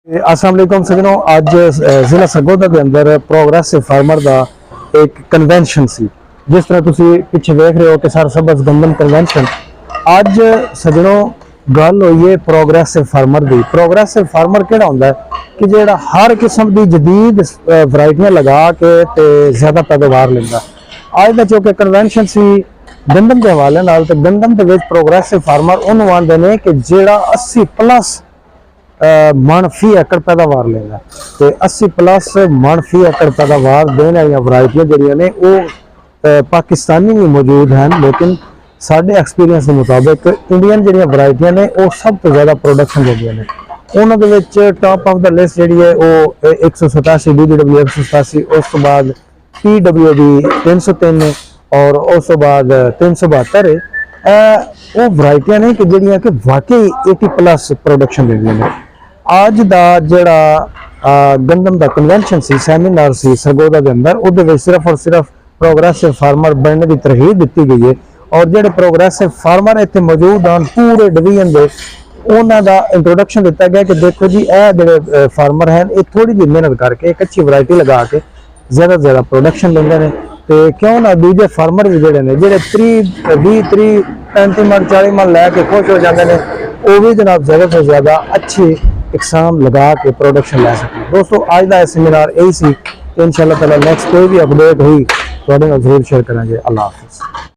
अस्सलाम वालेकुम सजनों, अज जिला सरगोदा के अंदर प्रोग्रेसिव फार्मर का एक कन्वेंशन सी। जिस तरह तुसी पिछे देख रहे हो कि सर सबज गंदम कन्वेंशन अज सजनों गल हुई है प्रोग्रेसिव फार्मर की। प्रोग्रेसिव फार्मर केड़ा हुंदा है कि जेड़ा हर किस्म की जदीद वैरायटियां लगा के ते ज्यादा पैदावार लेंदा। अज का जो कि कन्वेंशन सी गंदम के हवाले नाल, ते गंदम दे विच प्रोग्रेसिव फार्मर उन्होंने आंदे ने कि जेड़ा 80 प्लस मन फी एकड़ पैदावार लेगा। तो 80 प्लस मन फी एकड़ पैदावार देने वाली वैरायटियां जड़ियां ने वो पाकिस्तानी भी मौजूद हैं, लेकिन साढ़े एक्सपीरियंस के मुताबिक इंडियन जड़ियां वैरायटियां ने वो सब तो ज़्यादा प्रोडक्शन देंदियां ने। उन्होंने विच टॉप ऑफ द लिस्ट जी है वो 187 BBW 187, उस तो बाद PWD 303 और उस तो बाद 372 वो वैरायटियां ने कि जड़ियां कि वाकई 80 प्लस प्रोडक्शन देंदियां ने। आज का जड़ा गंदम का कन्वेंशन सी सैमीनार सी सरगोदा के अंदर, वो सिर्फ और सिर्फ प्रोग्रेसिव फार्मर बनने की तरहीद दी गई है। और जो प्रोग्रेसिव फार्मर इतने मौजूद हैं पूरे डिवीजन के, उन्हों का इंट्रोडक्शन दिता गया कि देखो जी यह जो फार्मर हैं ये थोड़ी जी मेहनत करके एक अच्छी वैरायटी लगा के ज़्यादा से ज़्यादा प्रोडक्शन लेंगे हैं। तो क्यों ना दूजे फार्मर भी जोड़े ने जो 20 35 मन 40 मन लैके खुश हो जाते हैं, वो भी जनाब ज़्यादा से ज़्यादा अच्छी इकसाम लगा के प्रोडक्शन लै सकें। दोस्तों आज का सेमिनार यही सी। इंशाअल्लाह ताला नेक्स्ट कोई भी अपडेट हुई तो जरूर शेयर करेंगे। अल्लाह हाफिज़।